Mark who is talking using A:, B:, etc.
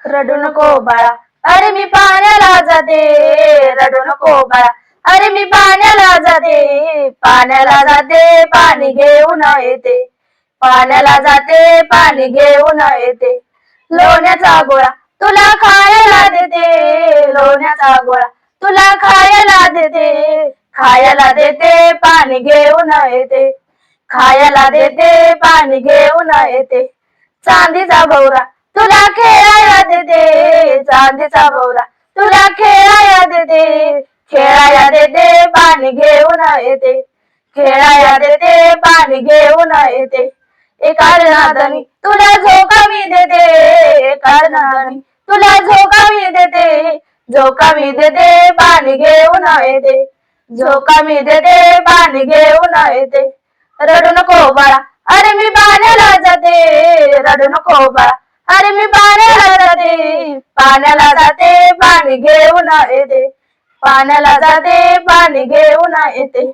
A: रडू नको बाळा, अरे मी पाण्याला जाते. रडू नको बाळा, अरे मी पाण्याला जाते. पाण्याला जाते पाणी घेऊन येते. पाण्याला जाते पाणी घेऊन येते. लोण्याचा गोळा तुला खायला देते. लोण्याचा गोळा तुला खायला देते. खायला देते पाणी घेऊन येते. खायला देते पाणी घेऊन येते. चांदीचा भवरा तुला खेळायला देते. चांदीचा भवरा तुला खेळायला देते. खेळायला देते पाणी घेऊन येते. खेळायला देते पाणी घेऊन येते. एका नादानी तुला झोका मी देते. एका नादानी तुला झोका मी देते. झोका मी देते पाणी घेऊन येते. झोका मी देते पाणी घेऊन येते. रडू नको बाळा, अरे मी पाण्याला जाते. रडू नको बाळा, अरे मी पाण्याला जाते. पाण्याला जाते पाणी घेऊन येते. पाण्याला जाते पाणी घेऊन येते.